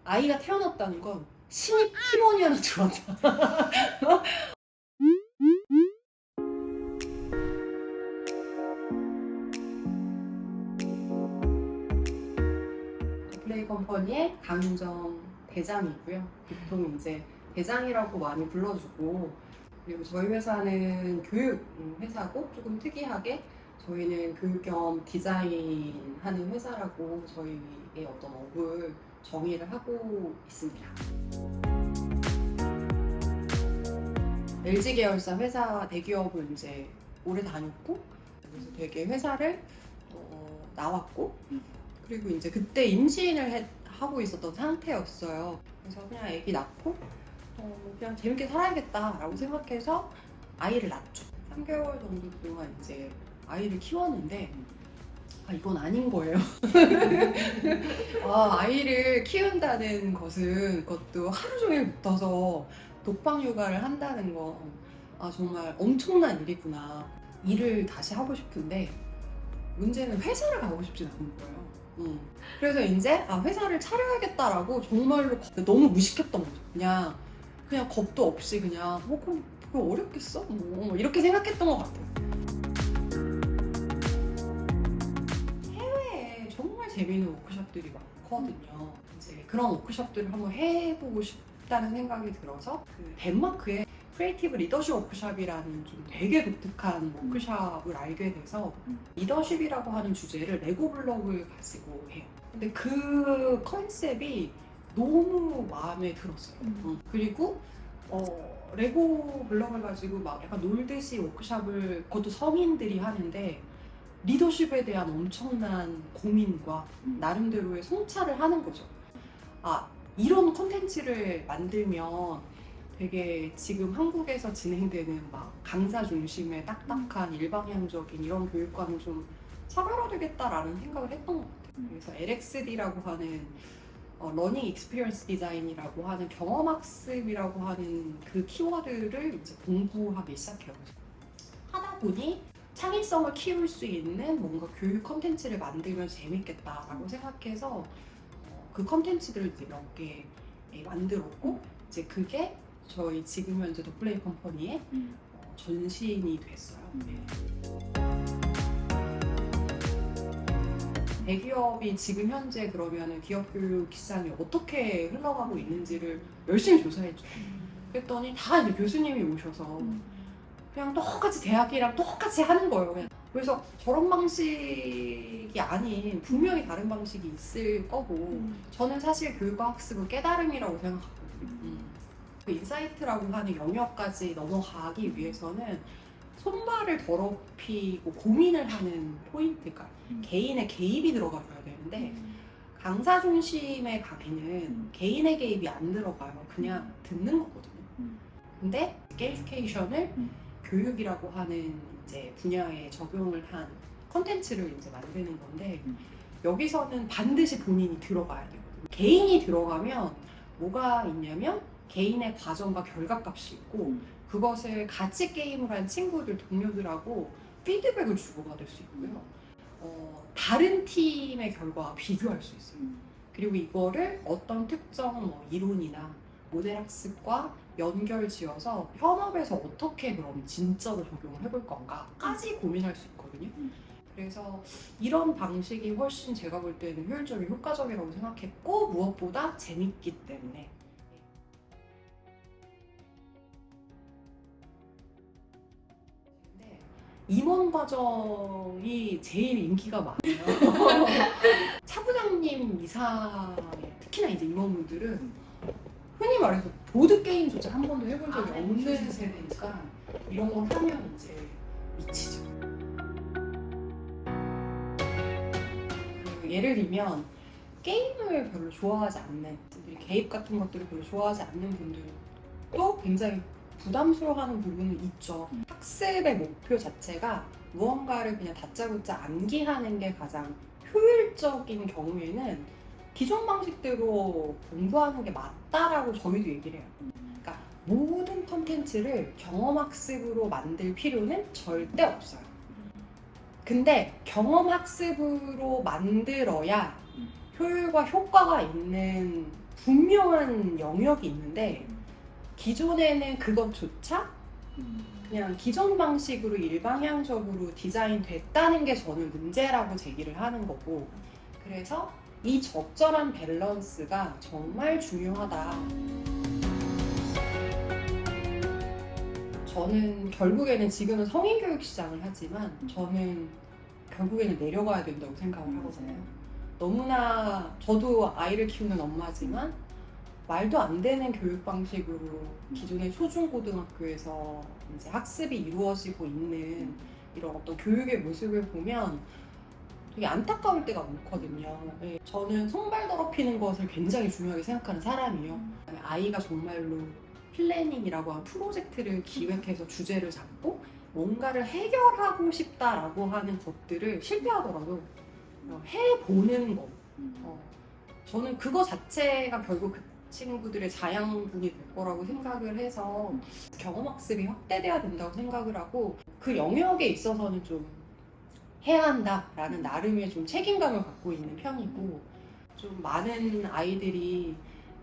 아이가 태어났다는 건 신입 팀원이 하나 들어왔다. 플레이 컴퍼니의 강윤정 대장이고요. 보통 이제 대장이라고 많이 불러주고, 그리고 저희 회사는 교육 회사고 조금 특이하게 저희는 교육 겸 디자인 하는 회사라고 저희의 어떤 업을 정의를 하고 있습니다. LG 계열사 회사 대기업을 이제 오래 다녔고, 그래서 되게 회사를 나왔고, 그리고 이제 그때 임신을 하고 있었던 상태였어요. 그래서 그냥 아기 낳고 그냥 재밌게 살아야겠다라고 생각해서 아이를 낳죠. 3개월 정도 동안 이제 아이를 키웠는데 이건 아닌 거예요. 아이를 키운다는 것은 그것도 하루 종일 붙어서 독방 육아를 한다는 건 정말 엄청난 일이구나. 일을 다시 하고 싶은데 문제는 회사를 가고 싶진 않은 거예요. 그래서 이제 회사를 차려야겠다라고 정말로 너무 무식했던 거죠. 그냥 겁도 없이 그냥 그럼 그거 어렵겠어? 뭐 이렇게 생각했던 것 같아요. 해외에 정말 재미있는 워크숍들이 많거든요. 이제 그런 워크숍들을 한번 해보고 싶다는 생각이 들어서 덴마크의 크리에이티브 리더십 워크숍이라는 좀 되게 독특한 워크숍을 알게 돼서 리더십이라고 하는 주제를 레고 블록을 가지고 해요. 근데 그 컨셉이 너무 마음에 들었어요. 그리고 레고 블록을 가지고 막 약간 놀듯이 워크숍을, 그것도 성인들이 하는데 리더십에 대한 엄청난 고민과 나름대로의 성찰을 하는 거죠. 이런 콘텐츠를 만들면 되게 지금 한국에서 진행되는 막 강사 중심의 딱딱한 일방향적인 이런 교육과는 좀 차별화되겠다라는 생각을 했던 것 같아요. 그래서 LXD라고 하는 러닝 익스피리언스 디자인이라고 하는 경험학습이라고 하는 그 키워드를 이제 공부하기 시작해요. 하다 보니 창의성을 키울 수 있는 뭔가 교육 컨텐츠를 만들면 재밌겠다라고 생각해서 그 컨텐츠들을 이제 몇 개 만들었고, 이제 그게 저희 지금 현재 더플레이 컴퍼니의 전신이 됐어요. 대기업이 지금 현재 그러면은 기업 교육 시장이 어떻게 흘러가고 있는지를 열심히 조사했죠. 그랬더니 다 이제 교수님이 오셔서 그냥 똑같이 대학이랑 똑같이 하는 거예요. 그냥. 그래서 저런 방식이 아닌 분명히 다른 방식이 있을 거고, 저는 사실 교육과 학습은 깨달음이라고 생각하거든요. 그 인사이트라고 하는 영역까지 넘어가기 위해서는 손발을 더럽히고 고민을 하는 포인트가 개인의 개입이 들어가줘야 되는데, 강사 중심의 강의는 개인의 개입이 안 들어가요. 그냥 듣는 거거든요. 근데 게이미피케이션을 교육이라고 하는 이제 분야에 적용을 한 컨텐츠를 이제 만드는 건데, 여기서는 반드시 본인이 들어가야 되거든요. 개인이 들어가면 뭐가 있냐면 개인의 과정과 결과값이 있고, 그것을 같이 게임을 한 친구들, 동료들하고 피드백을 주고받을 수 있고요. 다른 팀의 결과와 비교할 수 있어요. 그리고 이거를 어떤 특정 이론이나 모델 학습과 연결 지어서 현업에서 어떻게 그럼 진짜로 적용을 해볼 건가까지 고민할 수 있거든요. 그래서 이런 방식이 훨씬 제가 볼 때는 효율적이고 효과적이라고 생각했고, 무엇보다 재밌기 때문에. 근데 임원 과정이 제일 인기가 많아요. 차부장님 이상의 특히나 이제 임원분들은 흔히 말해서 보드게임조차 한 번도 해본 적이 없는 세대니까 이런 걸 하면 이제 미치죠. 예를 들면 게임을 별로 좋아하지 않는 분들이, 개입 같은 것들을 별로 좋아하지 않는 분들도 굉장히 부담스러워하는 부분은 있죠. 학습의 목표 자체가 무언가를 그냥 다짜고짜 암기하는 게 가장 효율적인 경우에는 기존 방식대로 공부하는 게 맞다라고 저희도 얘기를 해요. 그러니까 모든 컨텐츠를 경험학습으로 만들 필요는 절대 없어요. 근데 경험학습으로 만들어야 효율과 효과가 있는 분명한 영역이 있는데 기존에는 그것조차 그냥 기존 방식으로 일방향적으로 디자인됐다는 게 저는 문제라고 제기를 하는 거고, 그래서 이 적절한 밸런스가 정말 중요하다. 저는 결국에는 지금은 성인교육 시장을 하지만 저는 결국에는 내려가야 된다고 생각을 하거든요. 너무나 저도 아이를 키우는 엄마지만 말도 안 되는 교육 방식으로 기존의 초중고등학교에서 이제 학습이 이루어지고 있는 이런 어떤 교육의 모습을 보면 되게 안타까울 때가 많거든요. 네, 저는 손발 더럽히는 것을 굉장히 중요하게 생각하는 사람이에요. 아이가 정말로 플래닝이라고 하는 프로젝트를 기획해서 주제를 잡고 뭔가를 해결하고 싶다라고 하는 것들을 실패하더라도 해보는 거. 저는 그거 자체가 결국 그 친구들의 자양분이 될 거라고 생각을 해서 경험학습이 확대돼야 된다고 생각을 하고, 그 영역에 있어서는 좀 해야 한다라는 나름의 좀 책임감을 갖고 있는 편이고, 좀 많은 아이들이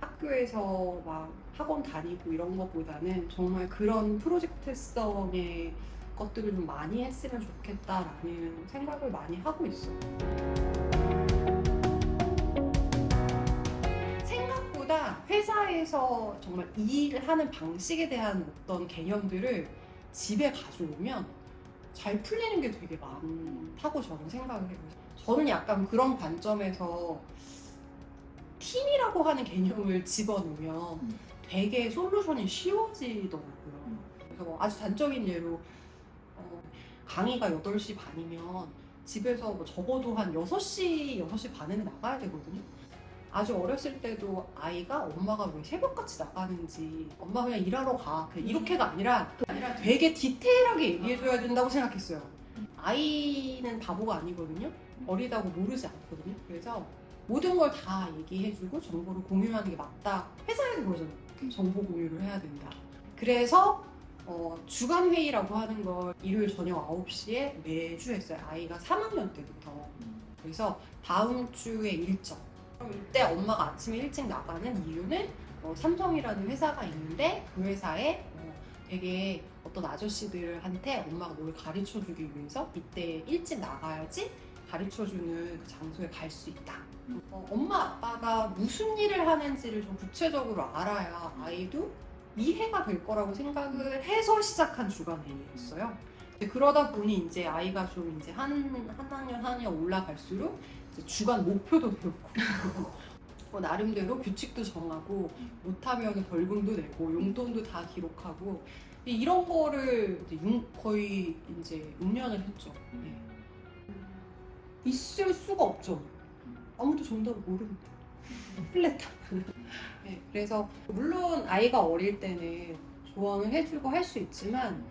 학교에서 막 학원 다니고 이런 것보다는 정말 그런 프로젝트성의 것들을 좀 많이 했으면 좋겠다라는 생각을 많이 하고 있어요. 생각보다 회사에서 정말 일하는 방식에 대한 어떤 개념들을 집에 가져오면 잘 풀리는 게 되게 많다고 저는 생각을 해요. 저는 약간 그런 관점에서 팀이라고 하는 개념을 집어넣으면 되게 솔루션이 쉬워지더라고요. 그래서 아주 단적인 예로 강의가 8시 반이면 집에서 뭐 적어도 한 6시 반에는 나가야 되거든요. 아주 어렸을 때도 아이가 엄마가 왜 새벽같이 나가는지, 엄마 그냥 일하러 가, 그냥 이렇게가 아니라 되게 디테일하게 얘기해줘야 된다고 생각했어요. 아이는 바보가 아니거든요. 어리다고 모르지 않거든요. 그래서 모든 걸 다 얘기해주고 정보를 공유하는 게 맞다. 회사에서 그러잖아요. 정보 공유를 해야 된다. 그래서 주간 회의라고 하는 걸 일요일 저녁 9시에 매주 했어요. 아이가 3학년 때부터. 그래서 다음 주에 일정. 그럼 이때 엄마가 아침에 일찍 나가는 이유는 삼성이라는 회사가 있는데 그 회사에 되게 어떤 아저씨들한테 엄마가 뭘 가르쳐주기 위해서 이때 일찍 나가야지 가르쳐주는 그 장소에 갈 수 있다. 엄마 아빠가 무슨 일을 하는지를 좀 구체적으로 알아야 아이도 이해가 될 거라고 생각을 해서 시작한 주간 회의였어요. 그러다 보니 이제 아이가 좀 이제 한 학년 올라갈수록 이제 주간 목표도 배우고 나름대로 규칙도 정하고 못하면 벌금도 내고 용돈도 다 기록하고 이런 거를 이제 거의 이제 6년을 했죠. 네. 있을 수가 없죠. 아무도 정답을 모르는데. 플랫한. 네, 그래서 물론 아이가 어릴 때는 조언을 해주고 할 수 있지만,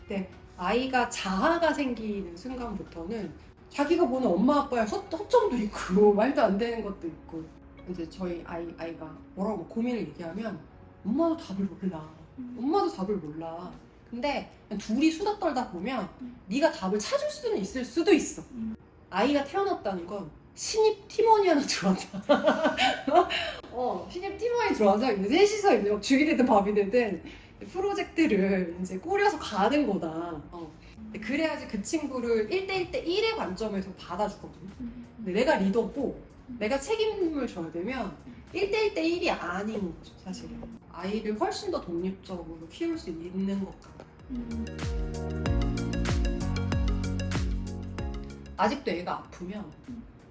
네, 아이가 자아가 생기는 순간부터는 자기가 보는 엄마 아빠의 허점도 있고 말도 안 되는 것도 있고, 이제 저희 아이가 뭐라고 고민을 얘기하면 엄마도 답을 몰라. 엄마도 답을 몰라. 근데 둘이 수다 떨다 보면 네가 답을 찾을 수는 있을 수도 있어. 아이가 태어났다는 건 신입 팀원이 하나 들어왔다. 신입 팀원이 들어와서 이제 셋이서 이제 죽이 되든 밥이 되든 프로젝트를 이제 꾸려서 가는 거다. 그래야지 그 친구를 1대1대1의 관점에서 받아주거든요. 근데 내가 리더고 내가 책임을 져야 되면 1대1대1이 아닌 거죠, 사실은. 아이를 훨씬 더 독립적으로 키울 수 있는 것 같아요. 아직도 애가 아프면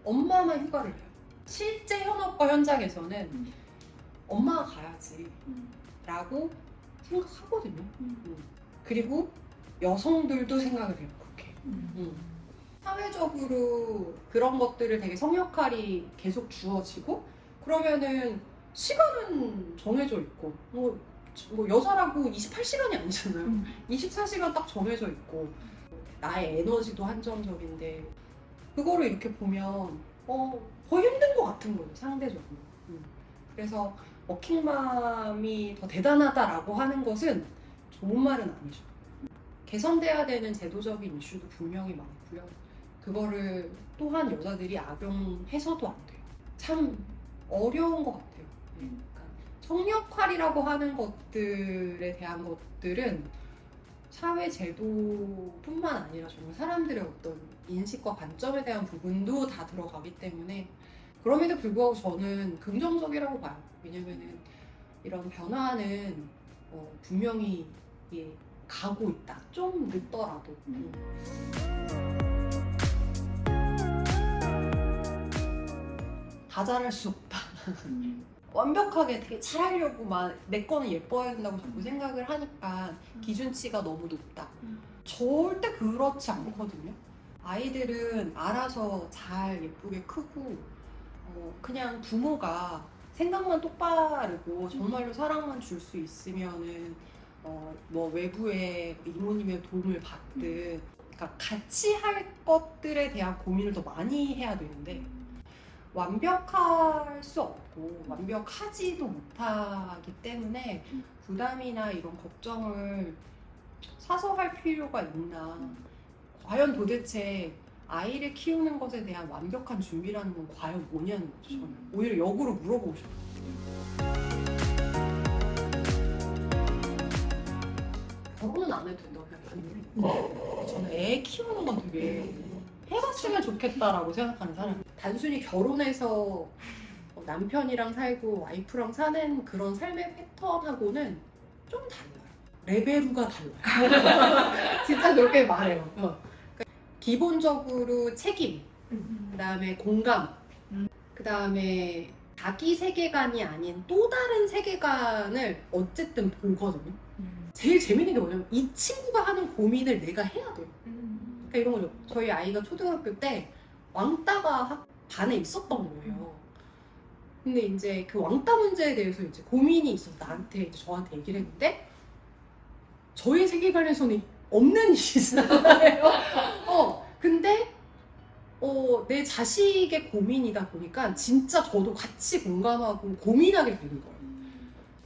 엄마만 휴가를 해요. 실제 현업과 현장에서는 엄마가 가야지 라고 생각하거든요. 그리고 여성들도 생각을 해요, 그렇게. 사회적으로 그런 것들을 되게 성역할이 계속 주어지고, 그러면은 시간은 정해져 있고, 뭐 여자라고 28시간이 아니잖아요. 24시간 딱 정해져 있고, 나의 에너지도 한정적인데, 그거를 이렇게 보면 더 힘든 것 같은 거예요, 상대적으로. 그래서 워킹맘이 더 대단하다라고 하는 것은 좋은 말은 아니죠. 개선돼야 되는 제도적인 이슈도 분명히 많고요. 그거를 또한 여자들이 악용해서도 안 돼요. 참 어려운 것 같아요. 성역할이라고 하는 것들에 대한 것들은 사회 제도뿐만 아니라 정말 사람들의 어떤 인식과 관점에 대한 부분도 다 들어가기 때문에 그럼에도 불구하고 저는 긍정적이라고 봐요. 왜냐면은 이런 변화는 분명히 가고 있다. 좀 늦더라도. 다 잘할 수 없다. 완벽하게 되게 잘하려고 막 내 거는 예뻐야 된다고 자꾸 생각을 하니까 기준치가 너무 높다. 절대 그렇지 않거든요. 아이들은 알아서 잘 예쁘게 크고 그냥 부모가 생각만 똑바르고 정말로 사랑만 줄 수 있으면은 뭐 외부의 이모님의 도움을 받든 그러니까 같이 할 것들에 대한 고민을 더 많이 해야 되는데 완벽할 수 없고 완벽하지도 못하기 때문에 부담이나 이런 걱정을 사서 할 필요가 있나. 과연 도대체 아이를 키우는 것에 대한 완벽한 준비라는 건 과연 뭐냐는 거죠. 저는 오히려 역으로 물어보고 싶어요. 결혼은 안 해도 된다고 생각하는데 저는 애 키우는 건 되게 해봤으면 좋겠다라고 생각하는 사람. 단순히 결혼해서 남편이랑 살고 와이프랑 사는 그런 삶의 패턴하고는 좀 달라요. 레벨우가 달라요. 진짜 그렇게 말해요. 기본적으로 책임, 그 다음에 공감, 그 다음에 자기 세계관이 아닌 또 다른 세계관을 어쨌든 보거든요. 제일 재밌는 게 뭐냐면 이 친구가 하는 고민을 내가 해야 돼요. 그러니까 이런 거죠. 저희 아이가 초등학교 때 왕따가 반에 있었던 거예요. 근데 이제 그 왕따 문제에 대해서 이제 고민이 있어서 저한테 얘기를 했는데 저희 세계관에서는 없는 일이잖아요. 근데 내 자식의 고민이다 보니까 진짜 저도 같이 공감하고 고민하게 되는 거예요.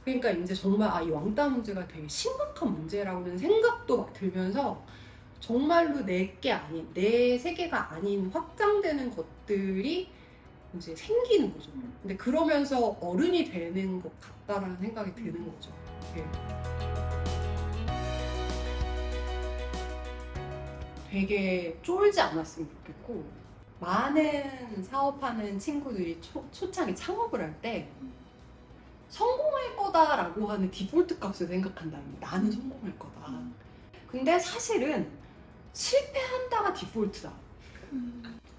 그러니까 이제 정말 이 왕따 문제가 되게 심각한 문제라고는 생각도 막 들면서 정말로 내게 아닌 내 세계가 아닌 확장되는 것들이 이제 생기는 거죠. 근데 그러면서 어른이 되는 것 같다라는 생각이 드는 거죠. 네. 되게 쫄지 않았으면 좋겠고 많은 사업하는 친구들이 초창에 창업을 할 때 성공할 거다라고 하는 디폴트 값을 생각한다는 거예요. 나는 성공할 거다. 근데 사실은 실패한다가 디폴트다.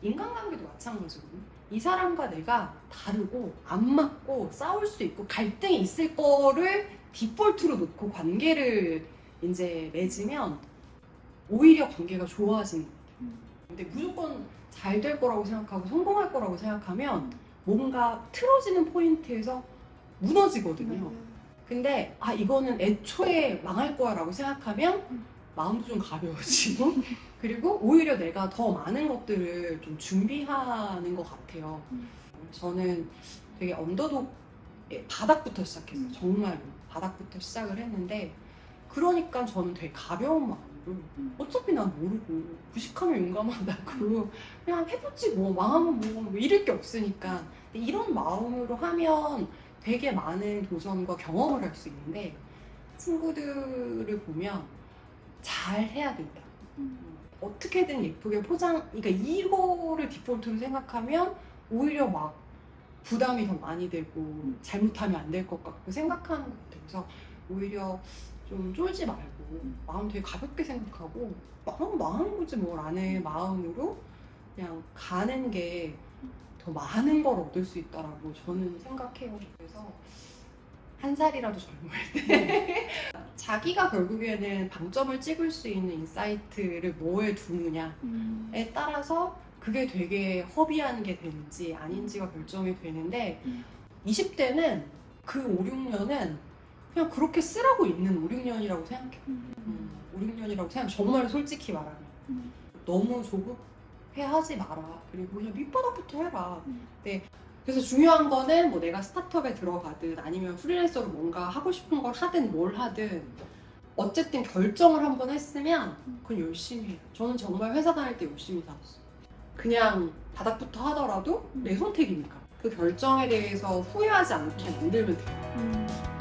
인간관계도 마찬가지거든요. 이 사람과 내가 다르고 안 맞고 싸울 수 있고 갈등이 있을 거를 디폴트로 놓고 관계를 이제 맺으면 오히려 관계가 좋아지는 것 같아요. 근데 무조건 잘 될 거라고 생각하고 성공할 거라고 생각하면 뭔가 틀어지는 포인트에서 무너지거든요. 근데 이거는 애초에 망할 거야 라고 생각하면 마음도 좀 가벼워지고 그리고 오히려 내가 더 많은 것들을 좀 준비하는 것 같아요. 저는 되게 언더독의 바닥부터 시작했어요. 정말로 바닥부터 시작을 했는데 그러니까 저는 되게 가벼운 마음으로 어차피 난 모르고 무식하면 용감하다고 그냥 해보지 뭐 망하면 뭐 잃을 게 없으니까 이런 마음으로 하면 되게 많은 도전과 경험을 할 수 있는데 친구들을 보면 잘 해야 된다. 어떻게든 예쁘게 그러니까 이거를 디폴트로 생각하면 오히려 막 부담이 더 많이 되고 잘못하면 안 될 것 같고 생각하는 것 같아요. 그래서 오히려 좀 쫄지 말고 마음 되게 가볍게 생각하고 망하는 거지 뭐 라는 마음으로 그냥 가는 게 더 많은 걸 얻을 수 있다라고 저는 생각해요. 그래서 한 살이라도 젊을 때 자기가 결국에는 방점을 찍을 수 있는 인사이트를 뭐에 두느냐에 따라서 그게 되게 허비한 게 되는지 아닌지가 결정이 되는데 20대는 그 5, 6년은 그냥 그렇게 쓰라고 있는 5, 6년이라고 생각해요. 5, 6년이라고 생각해요. 정말 솔직히 말하면 너무 조급해하지 마라. 그리고 그냥 밑바닥부터 해라. 네. 그래서 중요한 거는 뭐 내가 스타트업에 들어가든 아니면 프리랜서로 뭔가 하고 싶은 걸 하든 뭘 하든 어쨌든 결정을 한번 했으면 그건 열심히 해요. 저는 정말 회사 다닐 때 열심히 살았어요. 그냥 바닥부터 하더라도 내 선택이니까. 그 결정에 대해서 후회하지 않게 만들면 돼요.